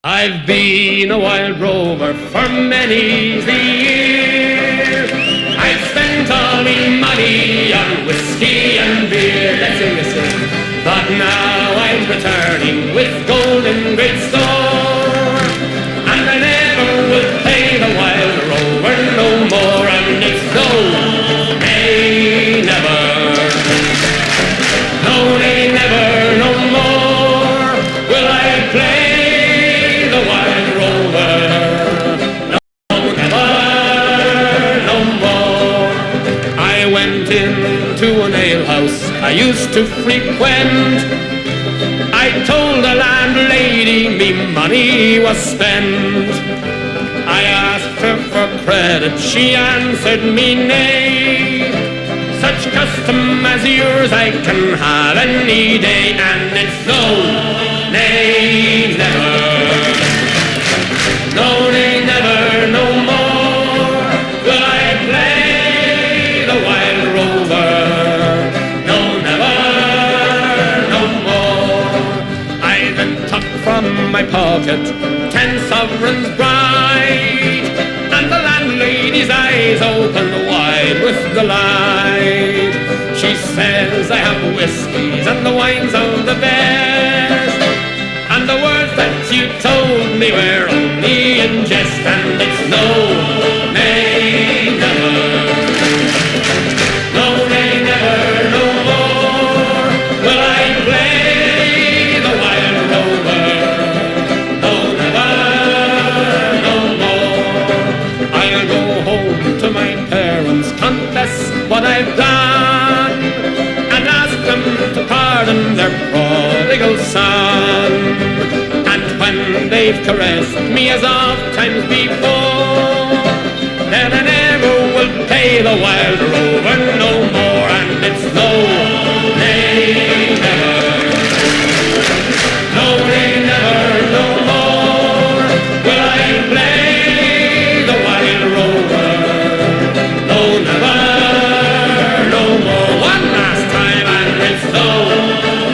I've been a wild rover for many's the year. I've spent all me money on whiskey and beer. Let's sing this song. But now I'm returning with gold in great store, and I never will play the wild rover no more. And it's no, nay, never. No, nay, never, no more will I play the wild rover. No, never, no more. I went into an alehouse I used to frequent. I told the landlady me money was spent. I asked her for credit, she answered me nay. Such custom as yours I can have any day, and it's no, nay, never. No, nay, never, no more will I play the wild rover. No, never, no more. I then took from my pocket 10 sovereigns bright, and the landlady's eyes opened wide with delight. She says I have whiskies and the wines of the best, and the words that you told me were only in jest, and it's no, nay, never. No, nay, never, no more will I play the wild rover. No, never, no more. I'll go home to my parents, confess what I've done, and ask them to pardon their prodigal son. And when they've caressed me as oft times before, then I never will pay the wild rover no more. And it's no, nay, never. No, nay, never, no more will I play the wild rover. No, never, no more. One last time, and it's no,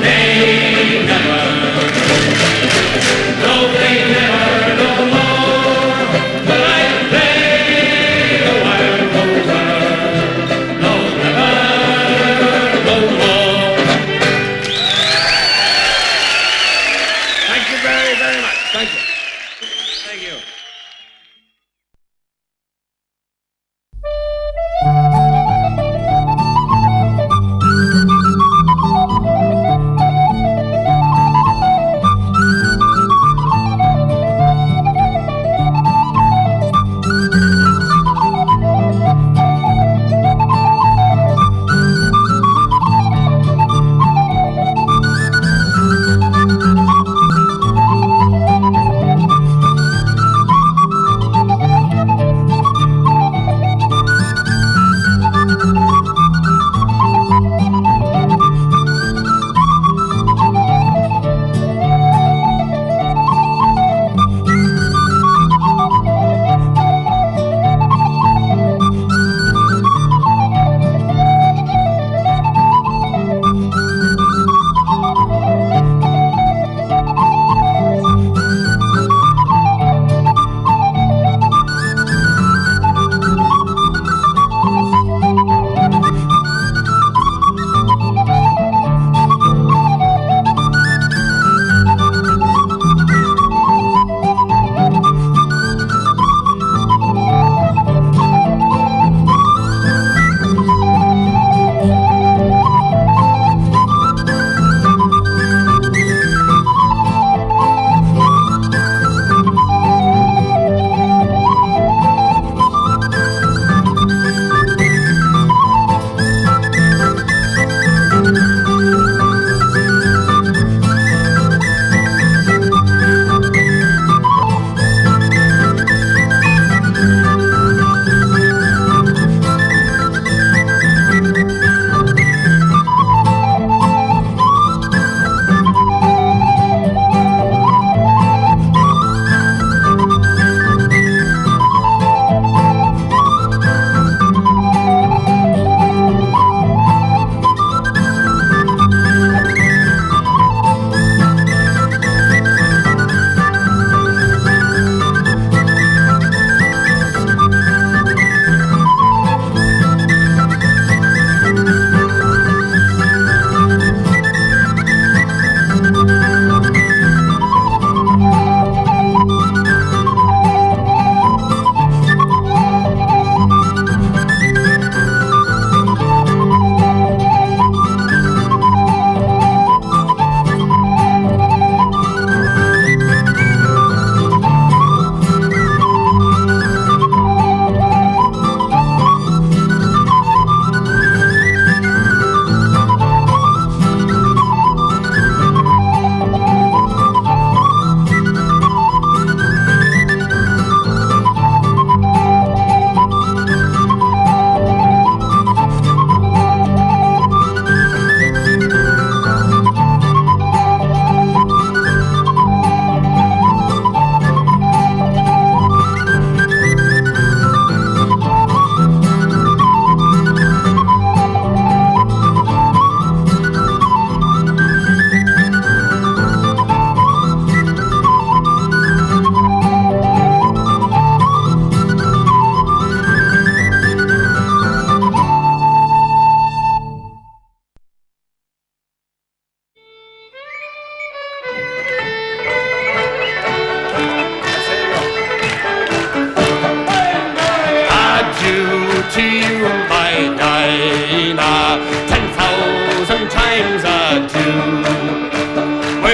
nay, never. No, nay, never, no more will I play the wild rover. No,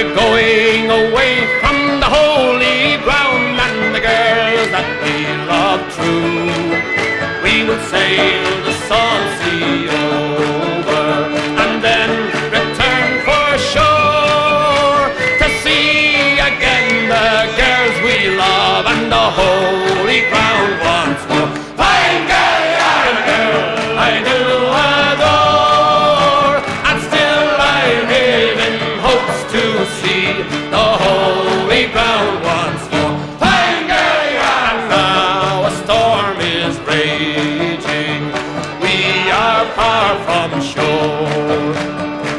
we're going away from the holy ground, and the girls that we love true. We will sail the salt sea over, and then return for shore, to see again the girls we love and the holy ground once more. Fine girl, you're a girl I do adore, and still I live in hopes to see the holy ground once more. Fine girl, and now a storm is raging, we are far from shore.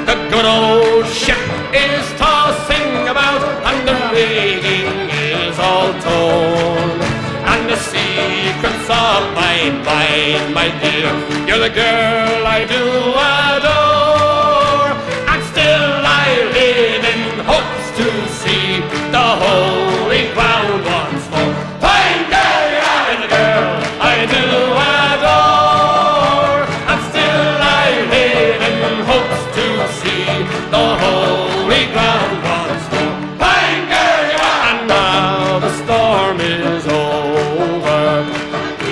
The good old ship is tossing about, and the rigging is all torn, and the secrets of my mind, my dear, you're the girl I do adore, and still I live in hopes to see the holy ground once more. Fine girl, you're the girl I do adore, and still I live in hopes to see the holy ground once more. Fine girl, and now the storm is over,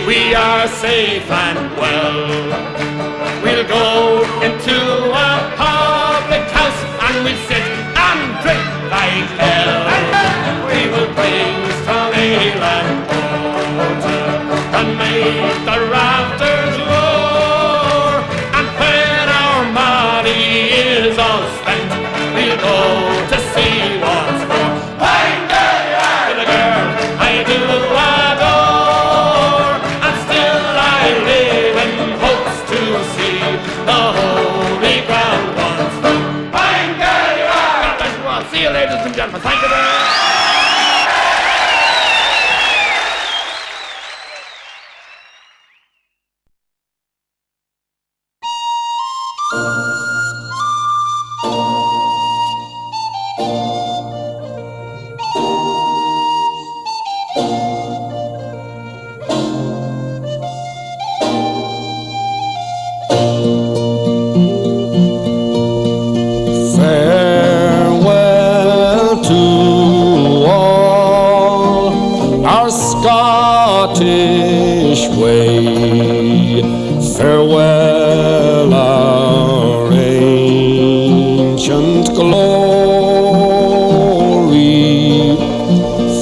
we are safe and well. We'll go into a public house, and we'll sit and drink like hell. We will bring strong ale and porter, and make the rafters roar, and when our money is all spent, we'll go to sea once more. Fine girl, you're the girl I do adore, and still I live in hopes to see the holy ground once more. Fine girl, you are. God bless you all. See you, ladies and gentlemen. Thank you very much. Farewell to all our Scottish way. Farewell our ancient glory.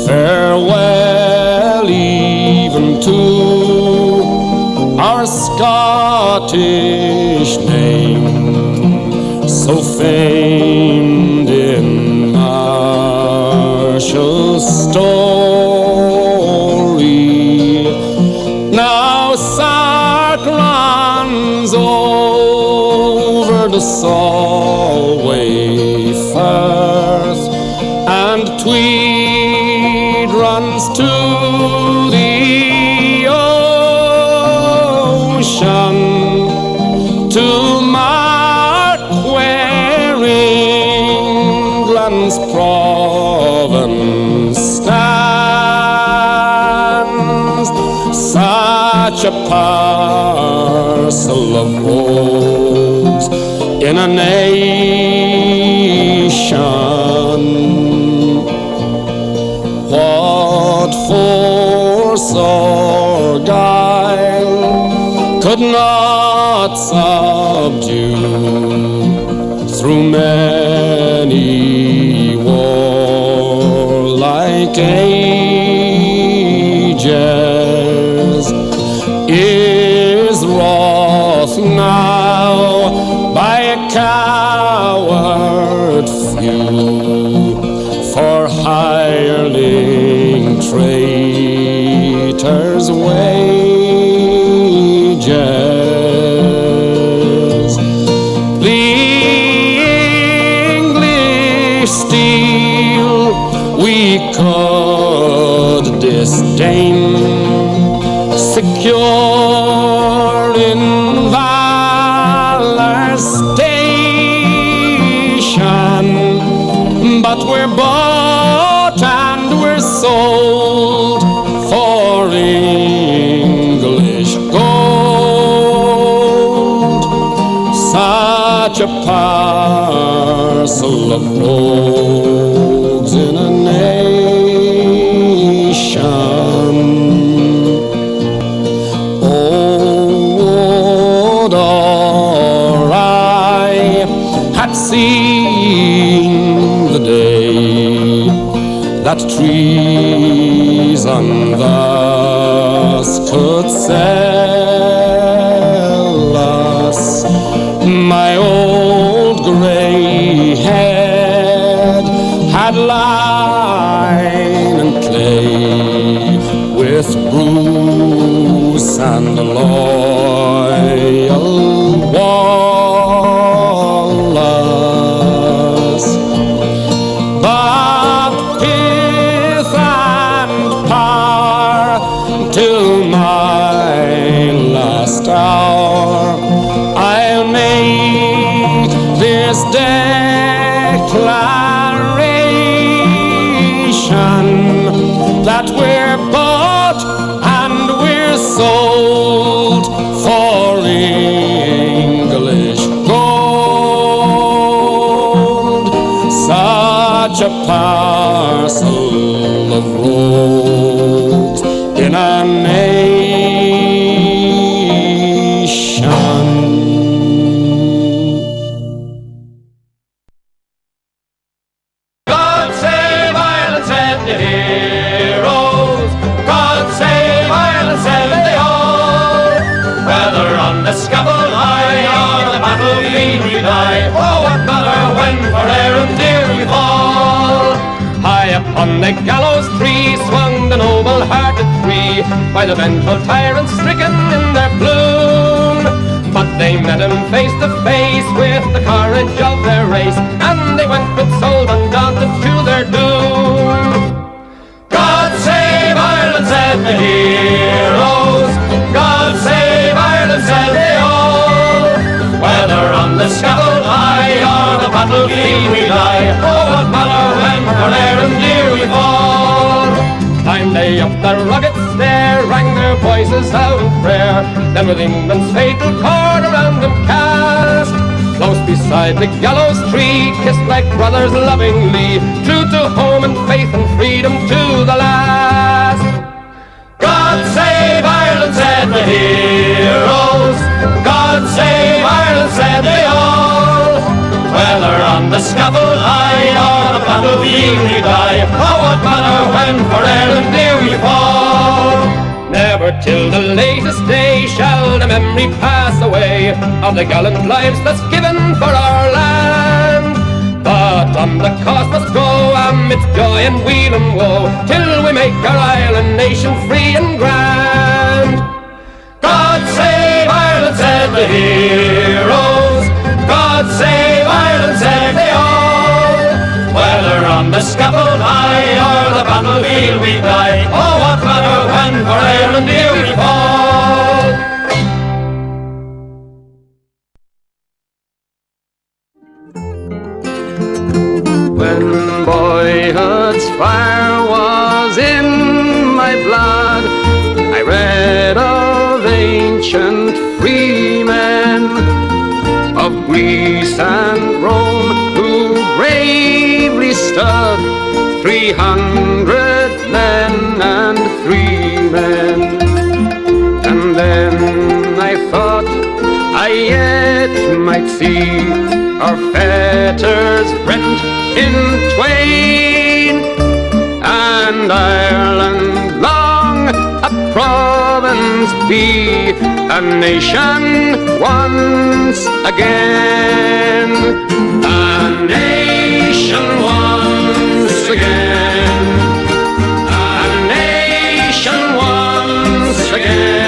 Farewell even to our Scottish name, so famed in martial story. Now Sark runs over the Solway Firth, and Tweed runs to the ocean, to mark where England's province stands. Such a parcel of woes in a nation. What force or guile could not subdue through many warlike ages? Is wrath now by a coward few for hireling traitors' wages? The English steel we could disdain, secure in valor's station, but we're bought and we're sold for English gold. Such a parcel of gold seen the day that treason thus could sell us. My old gray head had line and clay with Bruce and loyal Wallace. But pith and power till my last hour, I'll make this declaration that we're bought and we're sold for English gold. Such a parcel of rogues in a nation. God save Ireland, said the heroes. God save Ireland, said they all. Whether on the scaffold high or the battlefield we die, oh, what matter when for Ireland dear we fall. High upon the gallows tree swung the noble-hearted three, by the vengeful tyrants stricken in their bloom. But they met him face to face with the courage of their race, and they went with souls undaunted to their doom. God save Ireland, said the heroes. God save Ireland, said they all. Whether on the scaffold high or the battlefield we die, oh, what matter when for Ireland dear we fall. Climbed they up the rugged stair, rang their voices out in prayer, then with England's fatal cord around them cast. Close beside the gallows tree, kissed like brothers lovingly, true to home and faith and freedom to the last. God save Ireland, said the heroes. God save Ireland, said they all. Whether on the scaffold high or the battlefield we die, oh, what matter when for Ireland dear we fall. Never till the latest day shall the memory pass away of the gallant lives that's given for our land. But on the cause must go amidst joy and weal and woe, till we make our island nation free and grand. God save Ireland, said the heroes. God save Ireland, said they all. Whether on the scaffold high or the battlefield we die, oh, what matter when for Ireland dear we fall. When boyhood's fire was in my blood, I read of ancient free men of Greece and Rome who bravely stood, 300 men and 3 men. And then I thought I yet might see our fetters rent in twain, and Ireland long a province be, a nation once again, a nation once again, a nation once again.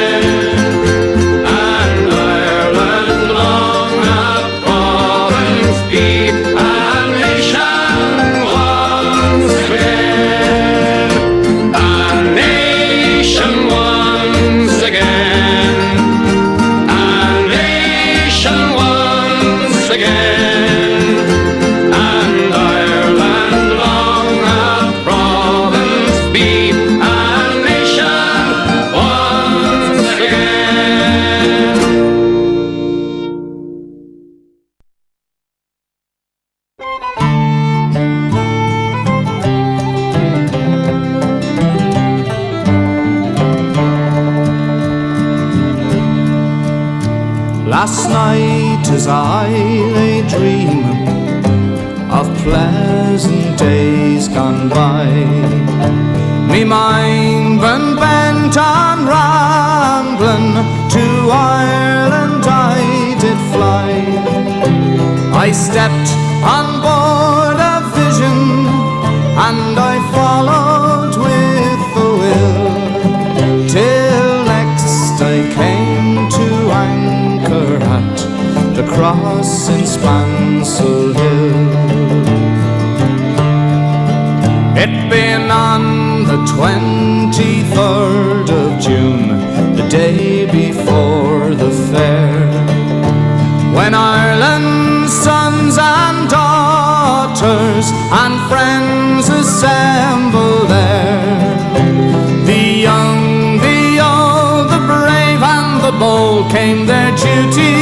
Last night as I lay dreaming of pleasant days gone by. Me mind been bent on rambling, to Ireland I did fly. I stepped on board a vision, and I followed with the will, till next I came to anchor at the cross in Spansel Hill. It been on the 23rd of June, the day before the fair, when Ireland's sons and daughters and friends assemble there. The young, the old, the brave and the bold came their duty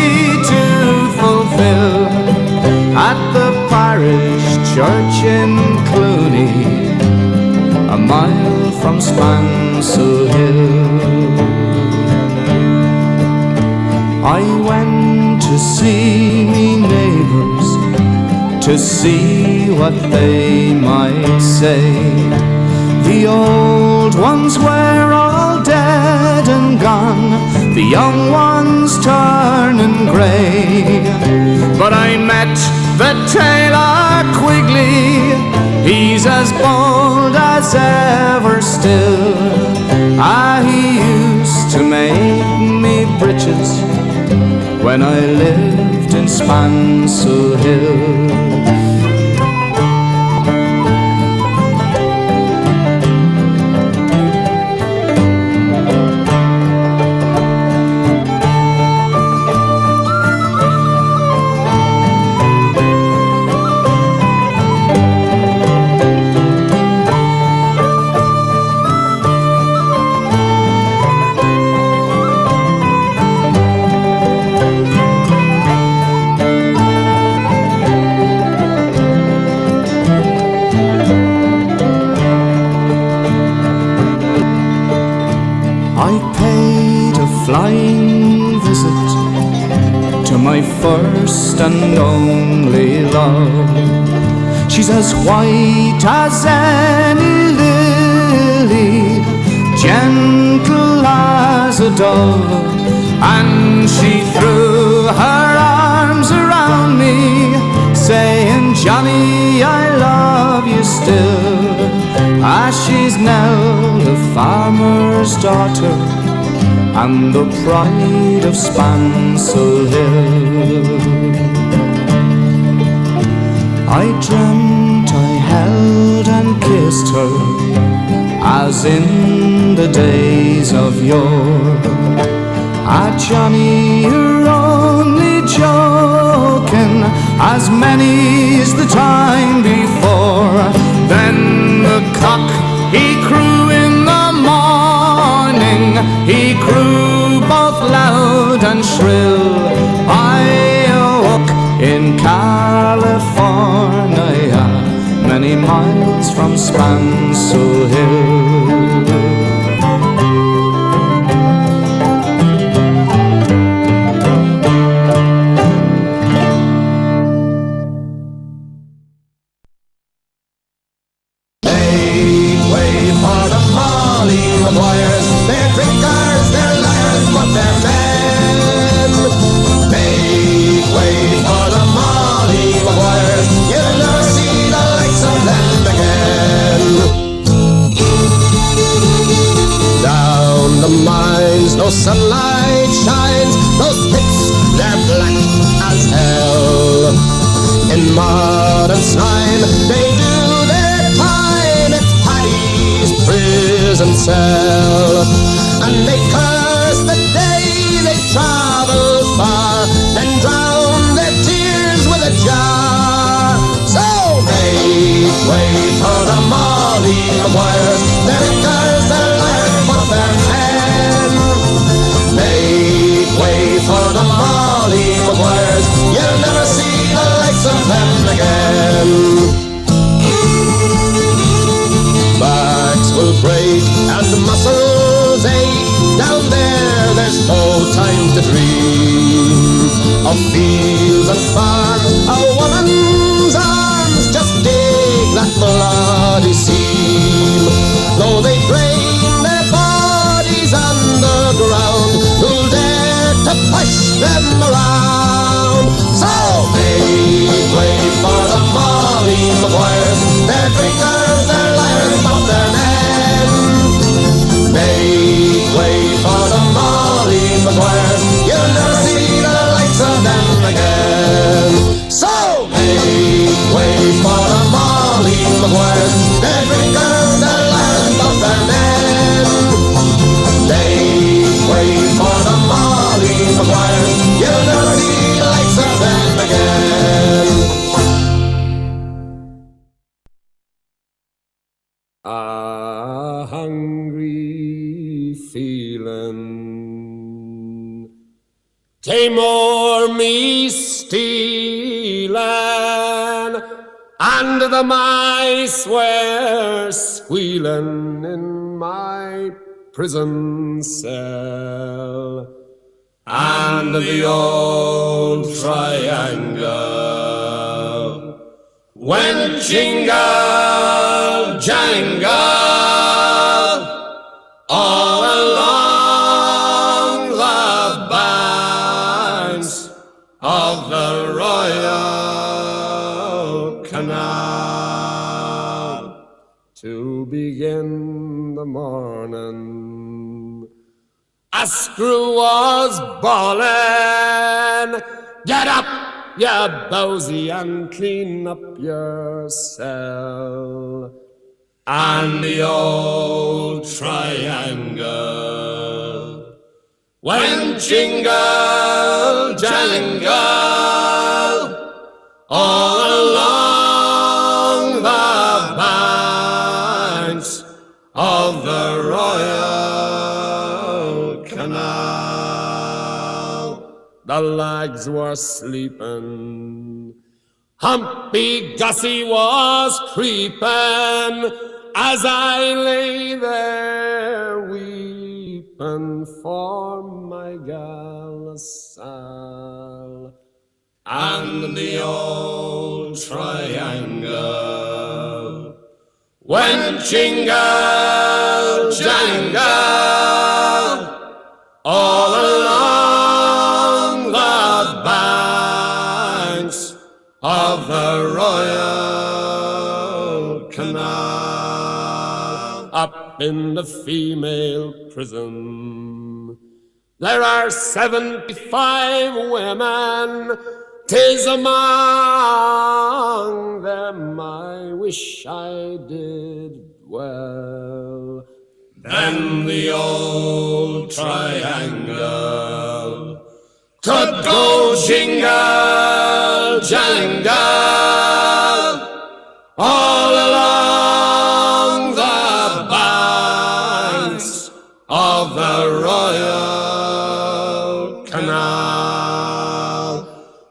to fulfill at the parish church in Clooney, a mile from Spansel Hill. I went to see me neighbours, to see what they might say. The old ones were all dead and gone, the young ones turning grey. But I met the tailor Quigley, he's as bold as ever still. He used to make me breeches when I lived in Spansel Hill. Flying visit to my first and only love. She's as white as any lily, gentle as a dove, and she threw her arms around me, saying, Johnny, I love you still. She's Nell, the farmer's daughter, and the pride of Spansel Hill. I dreamt I held and kissed her, as in the days of yore. Johnny, you're only joking, as many's the time before. Then the cock, he crew in the morning, he crew both loud and shrill. I awoke in California, many miles from Spansel Hill. Sunlight shines, those pits, they're black as hell. In mud and slime, they do their time, it's Paddy's prison cell. And they curse the day they travel far, then drown their tears with a jar. So make way for the Molly Maguires, their riggers, their liars, but their men. Make way for the Molly Maguires, you'll never see the likes of them again. Backs will break and muscles ache, down there there's no time to dream of fields and farms, a woman's arms McGuires. They're drinkers, they're liars, but they're men. Make way for the Molly McGuires. You'll never see the likes of them again. So make way for the Molly McGuires. They're drinkers, they're liars, but they're men. Make way for the Molly McGuires. You'll never see the likes of them again. A hungry feeling came o'er me stealing, and the mice were squealing in my prison cell, and the old triangle went jingle jangle all along the banks of the Royal Canal. To begin the morning, a screw was bawling, "Get up, you bowsy, and clean up your cell." And the old triangle went jingle jangle all along the banks of the Royal Canal. The lags were sleeping, Humpy Gussie was creeping, as I lay there weeping for my gal Sal. And the old triangle went jingle jangle all along the banks of the Royal Canal. Up in the female prison there are 75 women. 'Tis among them I wish I did well. Then the old triangle could go jingle jangle all along the banks of the Royal Canal,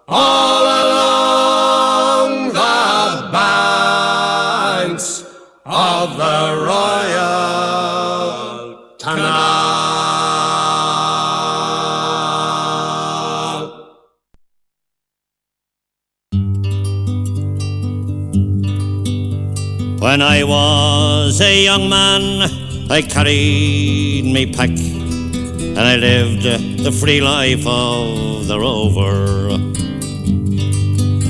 all along the banks of the Royal Canal. When I was a young man, I carried me pack, and I lived the free life of the rover.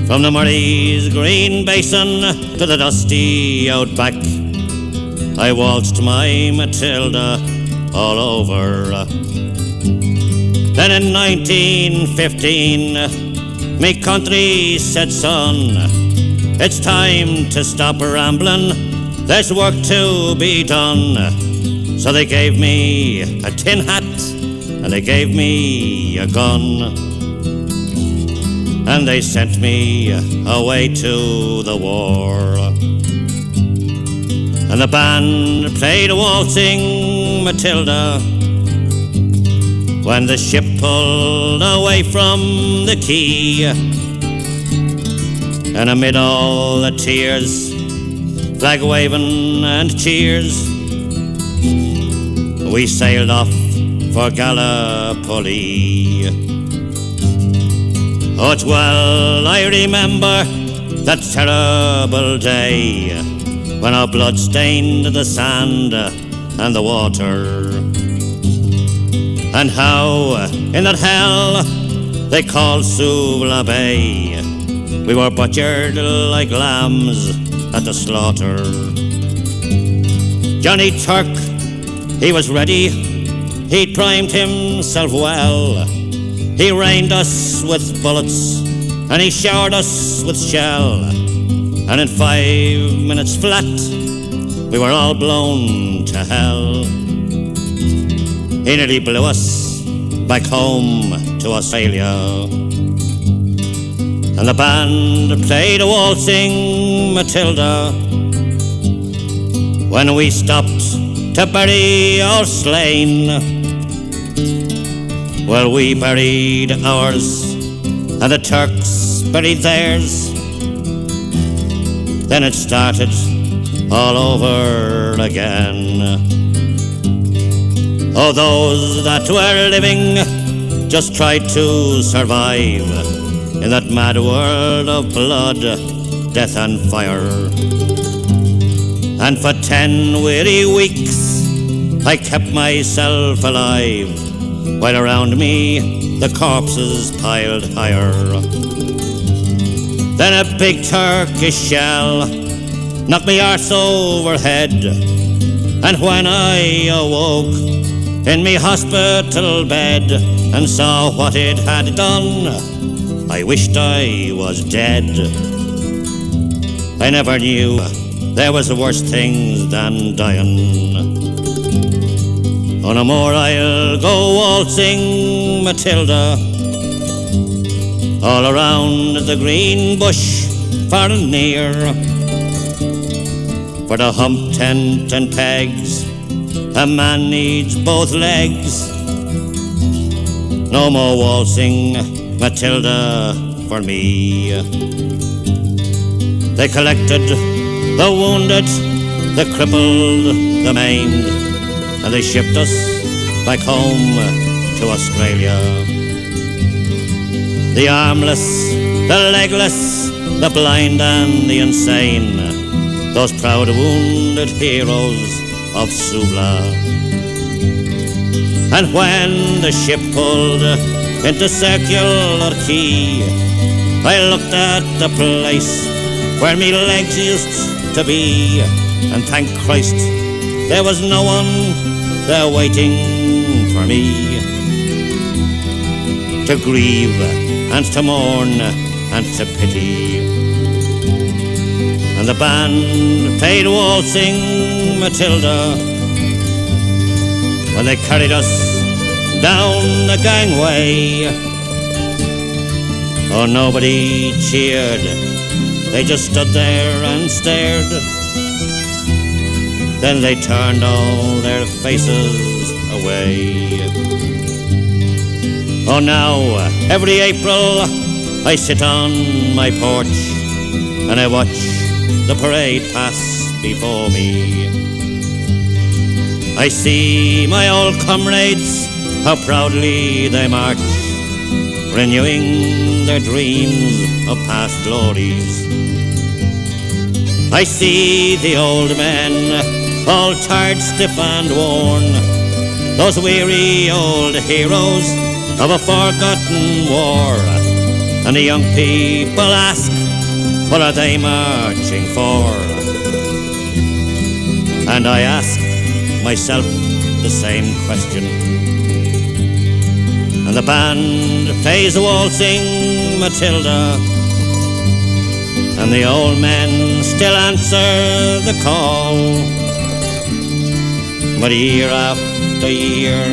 From the Murray's green basin to the dusty outback, I waltzed my Matilda all over. Then in 1915, me country said, "Son, it's time to stop rambling, there's work to be done." So they gave me a tin hat and they gave me a gun, and they sent me away to the war. And the band played a waltzing Matilda when the ship pulled away from the quay. And amid all the tears, flag waving and cheers, we sailed off for Gallipoli. Oh, it's well I remember that terrible day when our blood stained the sand and the water, and how in that hell they called Suvla Bay we were butchered like lambs at the slaughter. Johnny Turk, he was ready, he'd primed himself well. He rained us with bullets and he showered us with shell. And in 5 minutes flat, we were all blown to hell. He nearly blew us back home to Australia. And the band played a waltzing Matilda. When we stopped to bury our slain, well, we buried ours and the Turks buried theirs. Then it started all over again. Oh, those that were living just tried to survive in that mad world of blood, death and fire. And for 10 weary weeks I kept myself alive, while around me the corpses piled higher. Then a big Turkish shell knocked me arse overhead, and when I awoke in me hospital bed and saw what it had done, I wished I was dead. I never knew there was worse things than dying. Oh, no more I'll go waltzing Matilda all around the green bush far and near, for the hump tent and pegs a man needs both legs. No more waltzing Matilda for me. They collected the wounded, the crippled, the maimed, and they shipped us back home to Australia. The armless, the legless, the blind and the insane, those proud wounded heroes of Suvla. And when the ship pulled into Circular Quay, I looked at the place where me legs used to be, and thank Christ there was no one there waiting for me to grieve and to mourn and to pity. And the band played waltzing Matilda when they carried us down the gangway. Oh, nobody cheered, they just stood there and stared. Then they turned all their faces away. Oh, now every April I sit on my porch and I watch the parade pass before me. I see my old comrades, how proudly they march, renewing their dreams of past glories. I see the old men, all tired, stiff and worn, those weary old heroes of a forgotten war. And the young people ask, what are they marching for? And I ask myself the same question. And the band plays waltzing Matilda, and the old men still answer the call. But year after year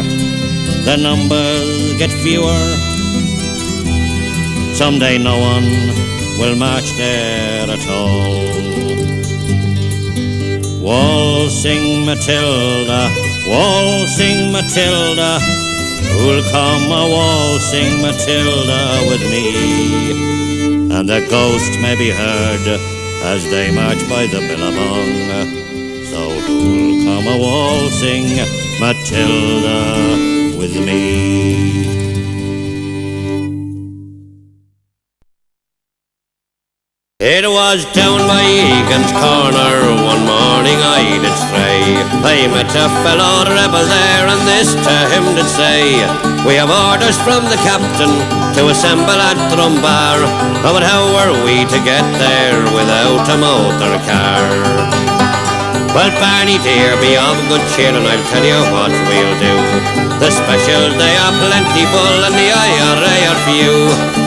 the numbers get fewer. Someday no one will march there at all. Waltzing Matilda, waltzing Matilda, who'll come a waltzing Matilda with me? And the ghost may be heard as they march by the billabong. So who'll come a waltzing Matilda with me? It was down by Egan's Corner one morning I did stray, I met a fellow rebel there, and this to him did say, we have orders from the captain to assemble at Drumbar. Oh, but how were we to get there without a motor car? Well, Barney dear, be of good cheer, and I'll tell you what we'll do. The specials, they are plentiful, and the IRA are few.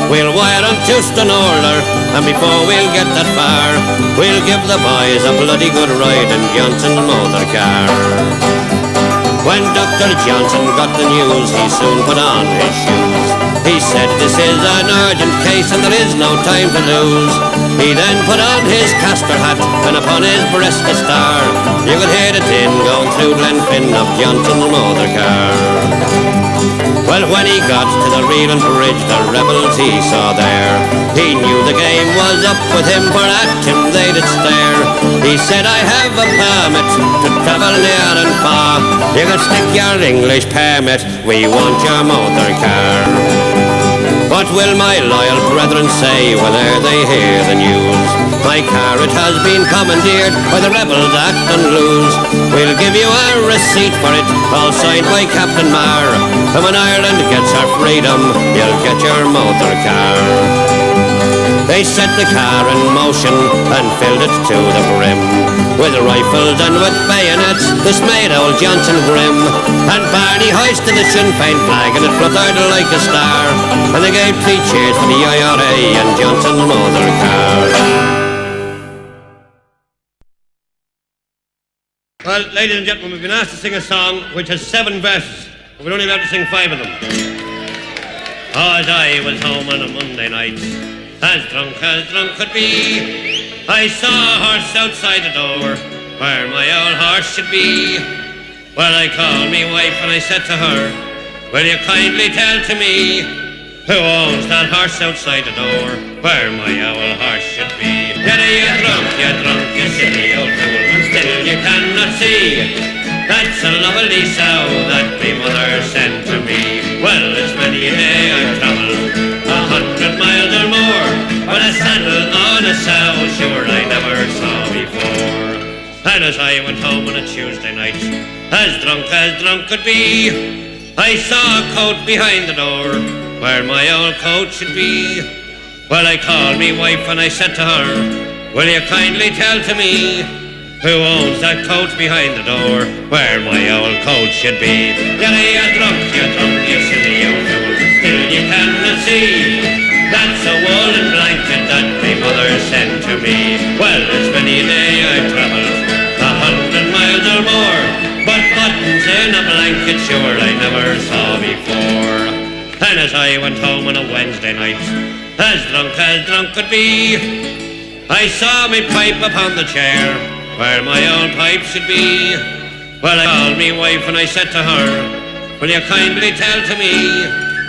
We'll wire on Houston Order, and before we'll get that far, we'll give the boys a bloody good ride in Johnson's motor car. When Dr. Johnson got the news, he soon put on his shoes. He said, this is an urgent case and there is no time to lose. He then put on his castor hat and upon his breast a star. You could hear the din going through Glenfin of Johnson's motor car. Well, when he got to the Reeling Bridge, the rebels he saw there, he knew the game was up with him, for at him they did stare. He said, I have a permit to travel near and far. You can stick your English permit, we want your motor car. What will my loyal brethren say whene'er they hear the news? My car, it has been commandeered by the rebels at Dunluce. We'll give you a receipt for it, all signed by Captain Marr. And when Ireland gets her freedom, you'll get your motor car. They set the car in motion and filled it to the brim, with rifles and with bayonets, this made old Johnson grim. And Barney hoisted the Sinn Féin flag and it fluttered like a star, and they gave 3 cheers for the IRA and Johnson's motor car. Well, ladies and gentlemen, we've been asked to sing a song which has 7 verses, but we're only allowed to sing 5 of them. As I was home on a Monday night, as drunk could be, I saw a horse outside the door where my old horse should be. Well, I called me wife and I said to her, will you kindly tell to me who owns that horse outside the door where my old horse should be? You're drunk, you silly old fool, and still you cannot see that's a lovely sow that my mother sent to me. Well, it's many a day I've travelled 100 miles or more, but a saddle on a sow, sure I never saw before. And as I went home on a Tuesday night, as drunk could be, I saw a coat behind the door where my old coat should be. Well, I called me wife and I said to her, will you kindly tell to me who owns that coat behind the door where my old coat should be? You're drunk, you silly old fool, still you cannot see that's a woolen blanket that my mother sent to me. Well, it's many a day I've travelled 100 miles or more, but buttons in a blanket sure I never saw before. And as I went home on a Wednesday night, as drunk could be, I saw me pipe upon the chair where my old pipe should be. Well, I called me wife and I said to her, will you kindly tell to me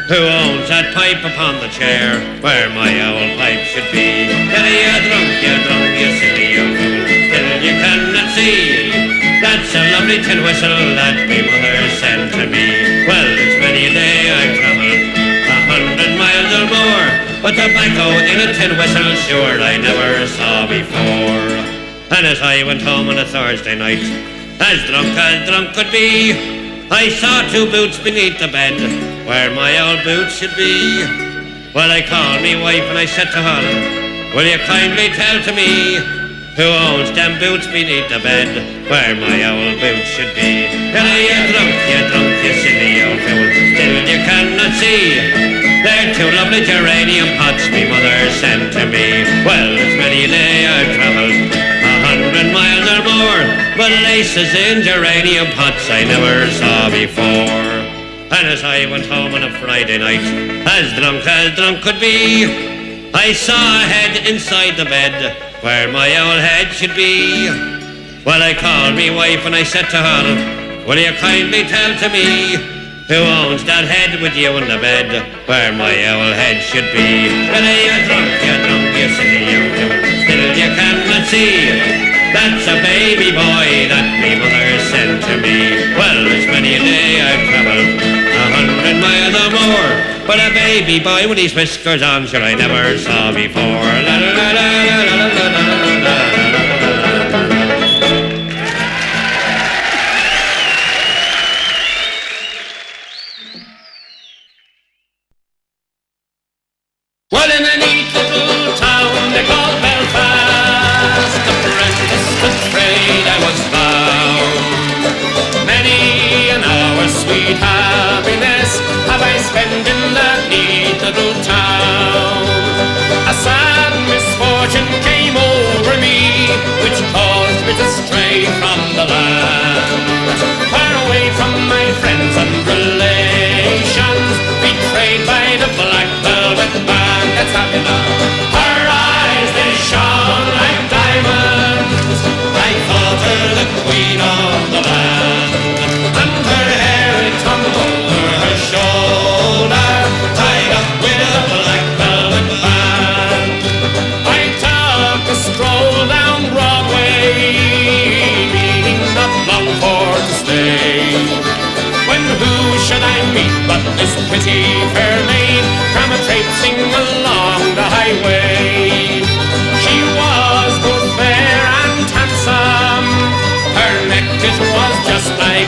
who owns that pipe upon the chair where my old pipe should be? You're drunk, you silly old fool, still you cannot see that's a lovely tin whistle that my mother sent to me. Well, it's many a day I've travelled 100 miles or more, but tobacco in a tin whistle sure I never saw before. And as I went home on a Thursday night, as drunk could be, I saw 2 boots beneath the bed where my old boots should be. Well, I called me wife and I said to her, will you kindly tell to me who owns them boots beneath the bed where my old boots should be? You're drunk, you silly old fool, still you cannot see they're 2 lovely geranium pots me mother sent to me. Well, it's many a day I've travelled 100 miles or more, but laces in geranium pots I never saw before. And as I went home on a Friday night, as drunk could be, I saw a head inside the bed where my old head should be. Well, I called me wife and I said to her, will you kindly tell to me who owns that head with you in the bed where my old head should be? Well, you're drunk, you silly old fool, still you cannot see that's a baby boy that me mother sent to me. Well, it's many a day I've travelled 100 miles or more, but a baby boy with his whiskers on sure I never saw before. La, la, la, la, la, la, la, la, la, la.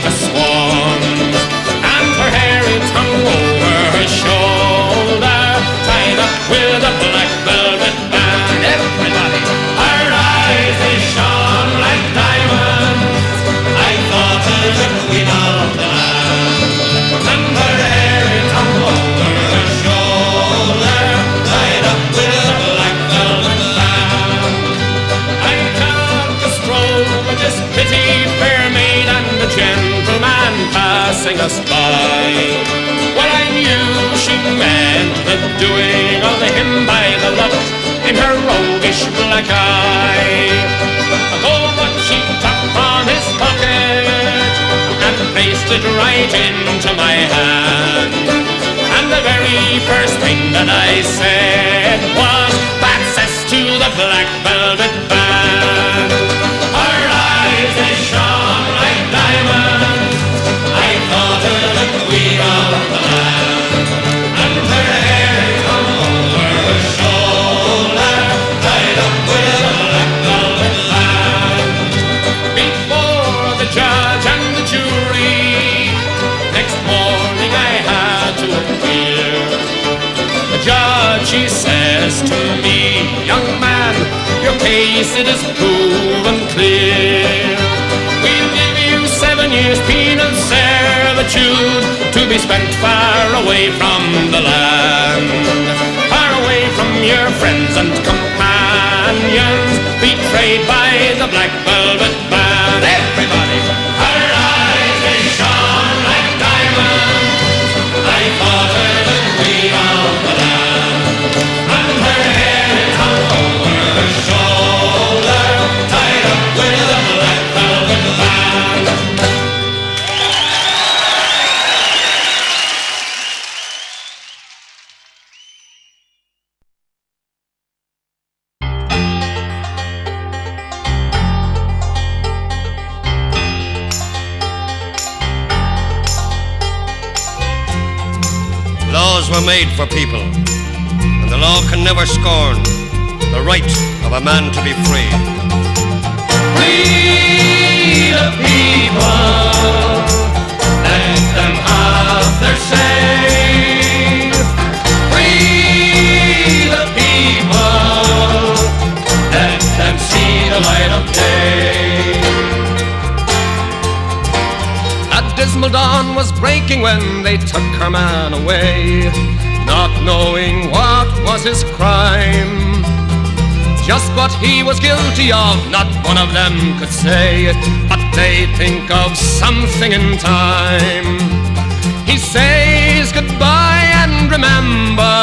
like a swan, and her hair it hung over her shoulder, tied up with a black velvet band. Everybody, her eyes they shone like diamonds. I thought her the queen of the land, and her hair it hung over her shoulder, tied up with a black velvet band. I took a stroll with this pretty fair maid and a gentleman passing us by. Well, I knew she meant the doing of him by the look in her roguish black eye. Oh, but she took from his pocket and placed it right into my hand. And the very first thing that I said was, "Access to the black velvet band." Her eyes they shone like diamonds. I thought her the queen of the land, and her hair hung over her shoulder, tied up with a black velvet band. Before the judge and the jury, next morning I had to appear. The judge, he says to me, "Young man, your case it is proven clear. We'll give you 7 years penal servitude to be spent far away from the land, far away from your friends and companions, betrayed by the black velvet band." Everybody, her eyes they shone like diamonds. I thought her the queen of the land, and her hair it hung over her shoulder, tied up with a black velvet band. Laws were made for people, and the law can never scorn the right of a man to be free. Free the people, let them have their say. Free the people, let them see the light of day. A dismal dawn was breaking when they took her man away, not knowing what was his crime. Just what he was guilty of, not one of them could say, but they think of something in time. He says goodbye and remember,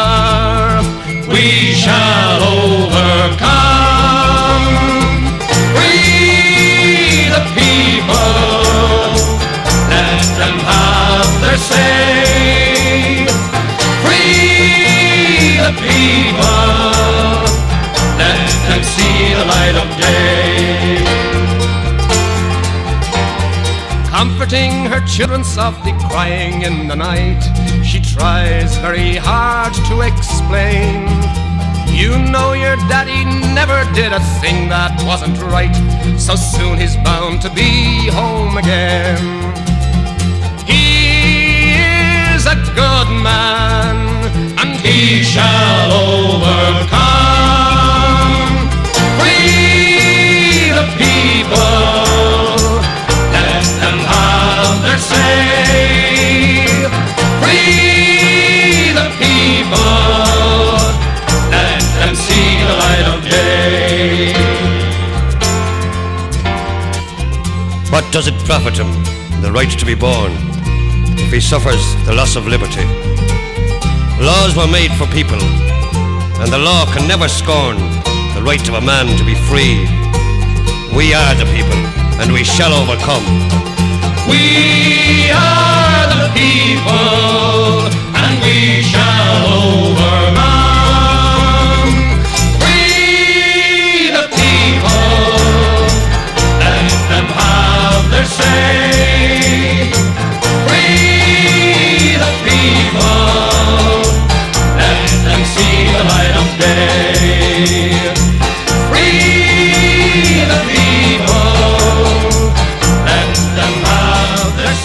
we shall overcome. Free the people, let them have their say. Free the people, let them see the light of day. Comforting her children softly crying in the night, she tries very hard to explain. You know your daddy never did a thing that wasn't right, so soon he's bound to be home again. He is a good man, and he shall overcome. Free the people, let them have their say. Free the people, let them see the light of day. What does it profit him, the right to be born, if he suffers the loss of liberty? Laws were made for people, and the law can never scorn the right of a man to be free. We are the people, and we shall overcome. We are the people, and we shall overcome. Free the people, let them have their say. Free the people, let them see the light of day. Free the people, let them have their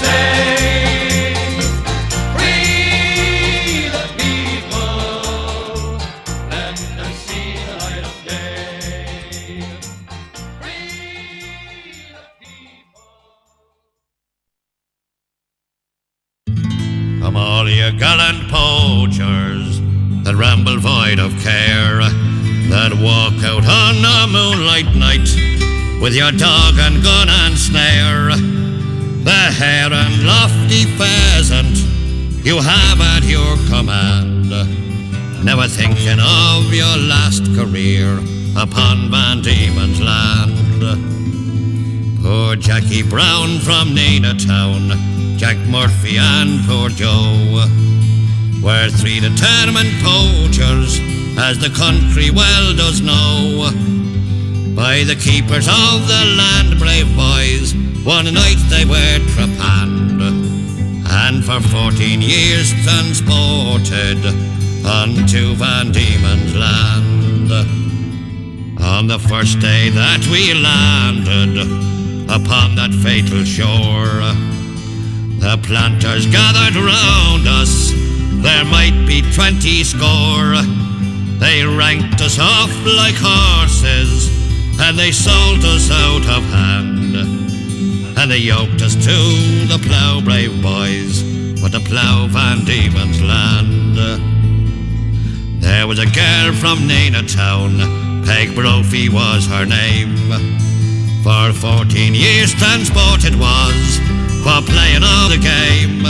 from all your gallant poachers that ramble void of care, that walk out on a moonlight night with your dog and gun and snare. The hare and lofty pheasant you have at your command, never thinking of your last career upon Van Diemen's land. Poor Jackie Brown from Nina Town, Jack Murphy and poor Joe were three determined poachers, as the country well does know. By the keepers of the land, brave boys, one night they were trepanned, and for 14 years transported unto Van Diemen's land. On the first day that we landed upon that fatal shore, the planters gathered round us, there might be 20 score. They ranked us off like horses, and they sold us out of hand, and they yoked us to the plough, brave boys, with the plough Van Diemen's land. There was a girl from Nina Town, Peg Brophy was her name. For 14 years transported was for playing all the game,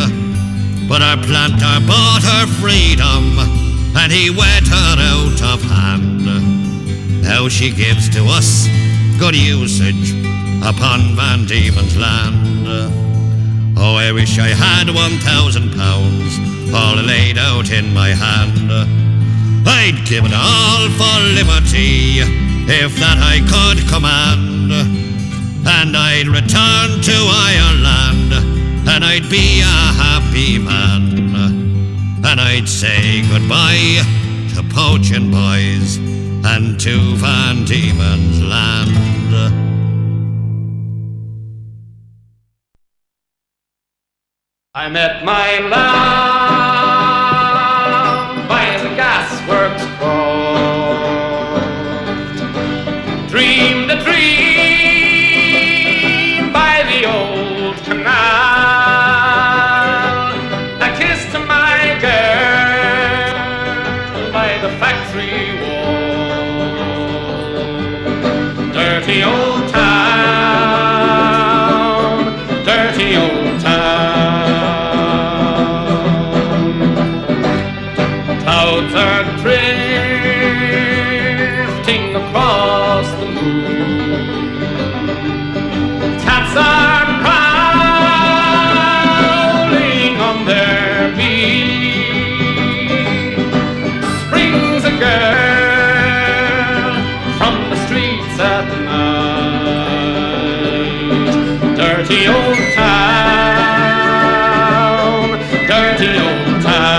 but our planter bought her freedom, and he wed her out of hand. Now she gives to us good usage upon Van Diemen's land. Oh, I wish I had £1,000 all laid out in my hand. I'd give it all for liberty, if that I could command, and I'd return to Ireland, and I'd be a happy man, and I'd say goodbye to poaching boys and to Van Diemen's land. I met my love by the gasworks croft, dreamed a dream by the old canal. I kissed my girl by the factory wall. Dirty old town, dirty old town. Clouds are drifting across the moon. Cats are prowling on their beat. Springs a girl from the streets at night. Dirty old town, dirty old town.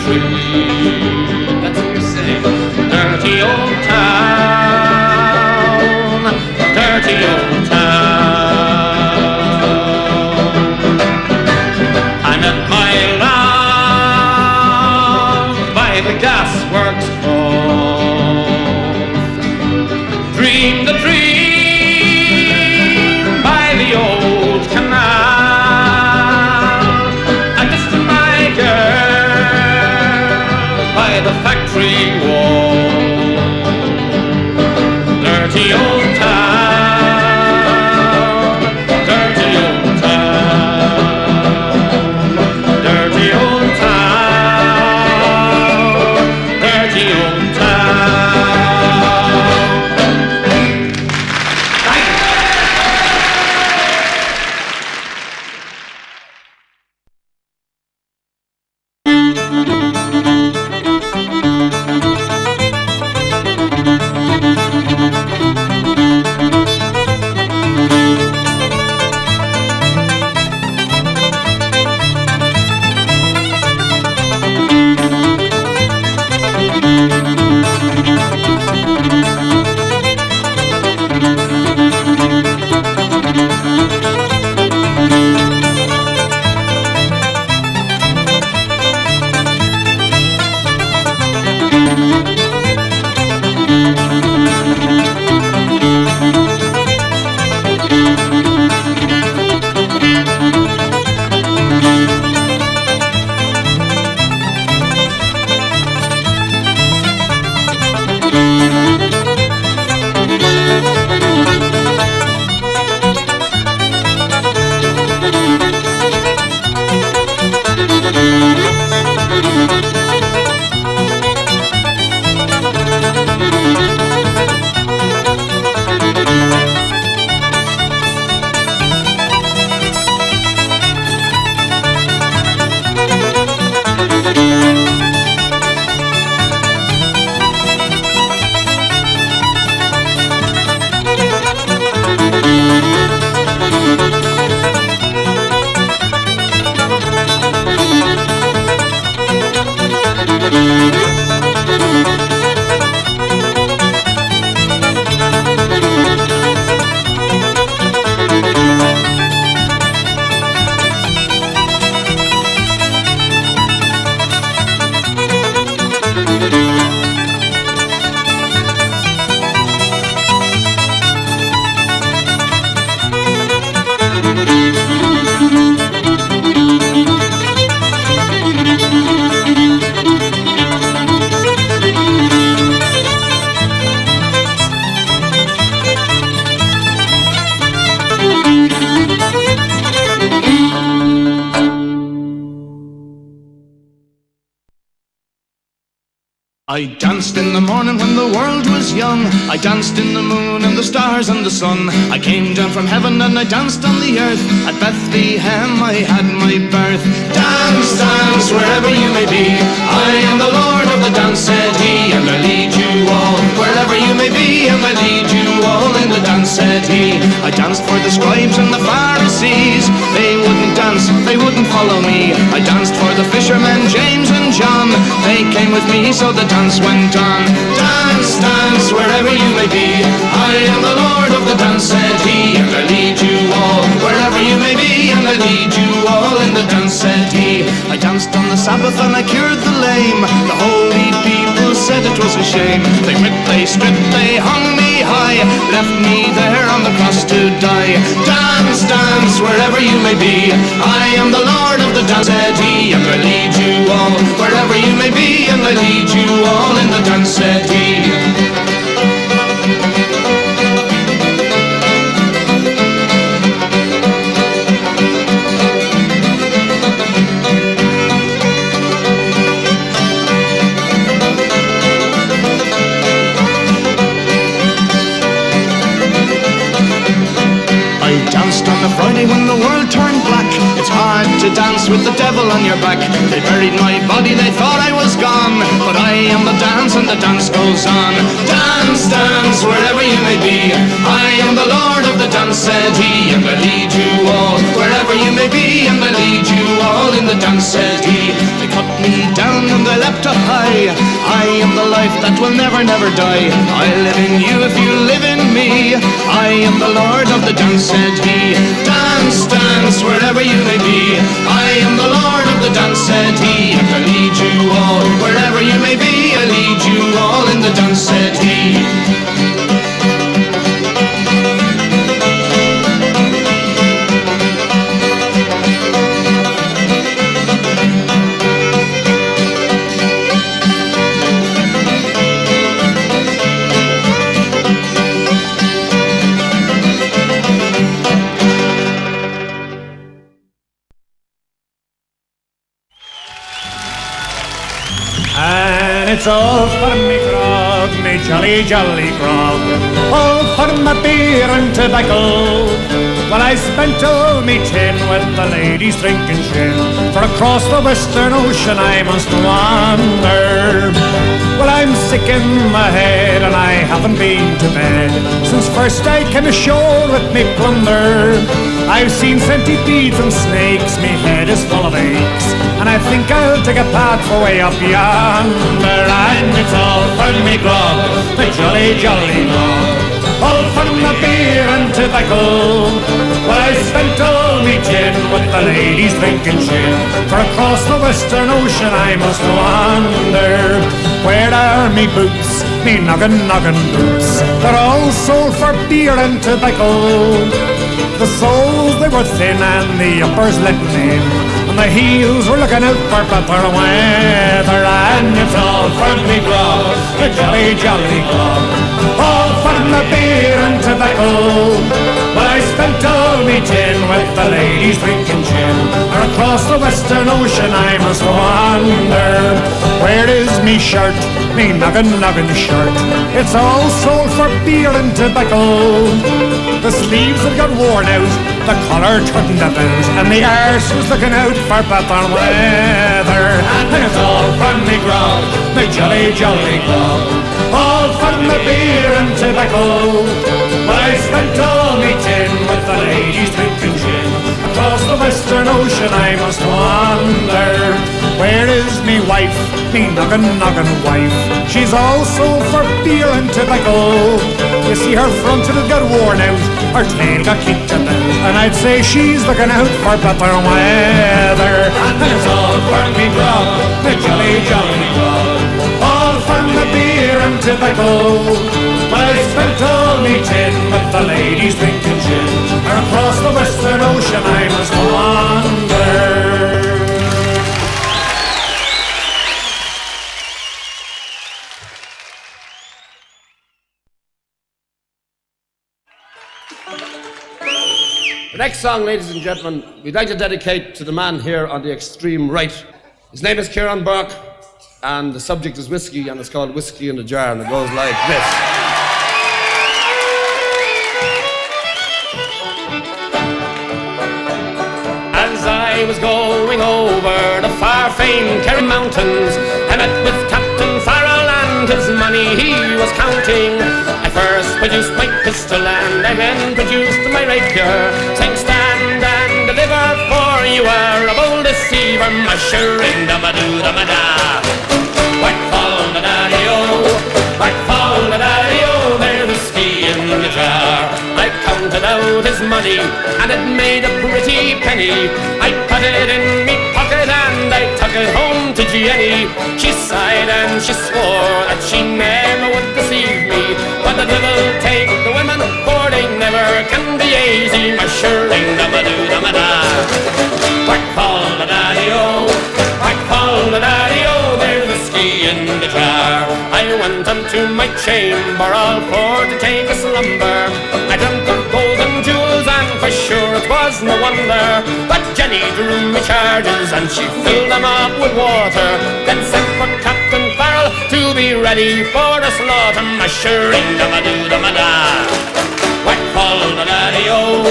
Tree. I danced in the morning when the world was young. I danced in the moon and the stars and the sun. I came down from heaven and I danced on the earth. At Bethlehem I had my birth. Dance, dance, wherever you may be. I am the Lord of the dance, said he, and I lead you all wherever you may be, and I lead you all in the dance, said he. I danced for the scribes and the Pharisees. They wouldn't dance, they wouldn't follow me. I danced for the fishermen, James and John. They came with me, so the dance went on. Dance, dance, wherever you may be. I am the Lord of the dance, said he, and I lead you all wherever you may be, and I lead you all in the dance, said he. I danced on the Sabbath and I cured the lame. The holy people said it was a shame. They whipped, they stripped, they hung me high, left me there on the cross to die. Dance, dance, wherever you may be. I am the Lord of the dance, said he, and I lead you all wherever you may be, and I lead you all in the dance, said he. Friday when the world turned black, it's hard to dance with the devil on your back. They buried my body, they thought I was gone, but I am the dance and the dance goes on. Dance, dance, wherever you may be. I am the Lord of the dance, said he, and I lead you all wherever you may be, and I lead you all in the dance, said he. They cut me down and I leapt up high. I am the life that will never, never die. I live in you if you live in me. I am the Lord of the dance, said he. Dance, dance, wherever you may be. I am the Lord of the dance, said he, and I lead you all wherever you may be. I lead you all in the dance, said he. It's all for me grog, me jolly, jolly grog. All for my beer and tobacco. Well, I spent all me tin with the ladies drinking gin. For across the Western Ocean I must wander. Well, I'm sick in my head and I haven't been to bed since first I came ashore with me plunder. I've seen centipedes and snakes, me head is full of aches, and I think I'll take a path for way up yonder. And it's all for me grog, the jolly, jolly grog. All for my beer and tobacco. Well, I spent all me tin with the ladies drinking gin. For across the Western Ocean I must wander. Where are me boots, me noggin, noggin boots? They're all sold for beer and tobacco. The soles they were thin and the uppers letting in, and the heels were looking out for better weather. And it's all for me grog, the jolly, jolly grog. All for my beer and tobacco. Well, I spent all me tin with the ladies drinking gin. Or across the Western Ocean I must wander. Where is me shirt, me noggin, noggin shirt? It's all sold for beer and tobacco. The sleeves had got worn out, the collar turned about, and the arse was looking out for better weather. And it's all from me grog, me jolly, jolly grog. All from the beer and tobacco. Well, I spent all me tin with the ladies drinking gin. Across the Western Ocean I must wander. Where is me wife, me noggin, noggin wife? She's all sold for beer and tobacco. You see her front had got worn out, her tail got kicked about, and I'd say she's looking out for better weather. And it's all for me grog, the jolly, jolly grog. All for the beer and tobacco. Well, I spent all me tin with the ladies drinking gin. Or across the Western Ocean I must wander. The next song, ladies and gentlemen, we'd like to dedicate to the man here on the extreme right. His name is Kieran Burke, and the subject is whiskey, and it's called Whiskey in a Jar, and it goes like this. As I was going over the far-famed Kerry Mountains, I met with Captain Farrell and his money he was counting. I first produced my pistol and I then produced my rapier, saying stand and deliver, for you are a bold deceiver, mushering da-ma-doo-da-ma-da. Whack fall da daddy-o, whack fall da daddy-o, there's whiskey in the jar. I counted out his money and it made a pretty penny. I put it in me pocket and I took it home to Jenny. She sighed and she swore that she never would deceive me, but the devil take the women, for they never can be easy, mushering da-ma-doo-da-ma-da. Whack fall da daddy-o, whack fall da daddy-o, there's whiskey in the jar. I went unto my chamber all for to take a slumber. I dreamt of golden jewels and for sure it was no wonder, but Jenny drew me charges and she filled them up with water, then sent for Captain Farrell to be ready for the slaughter, mushering da-ma-doo-da-ma-da. Whack fall da daddy-o,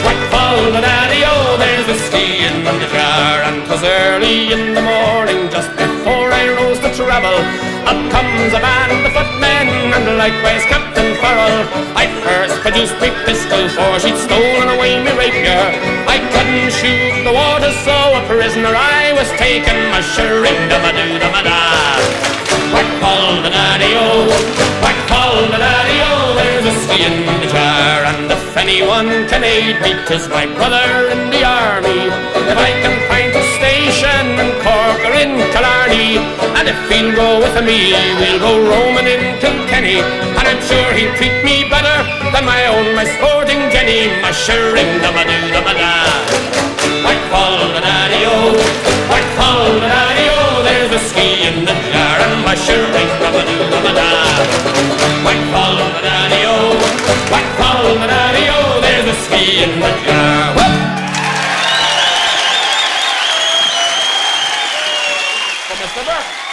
whack fall da daddy-o, there's whiskey in the jar. And 'twas early in the morning, just before I rose to travel, up comes a band of footmen and likewise Captain Farrell. I first produced my pistol, for she'd stolen away me rapier. I couldn't shoot the water, so a prisoner I was taken, mushering da-ma-doo-da-ma-da. Whack fall da daddy-o, whack fall da daddy-o, there's whiskey in the jar. And if anyone can aid me, 'tis my brother in the army. If I can find a station in Cork or in Killarney, and if he'll go with me, we'll go roaming in Kilkenny, and I'm sure he'll treat me better than my sporting Jenny, mushering da-ma-doo-da-ma-da. Whack fall da daddy-o, whack fall da daddy-o, there's whiskey in the jar, and mushering da-ma-doo-da-ma-da. Whack fall da daddy-o, whack fall da daddy-o, there's whiskey in the jar. Whoop! From Mr. Burke.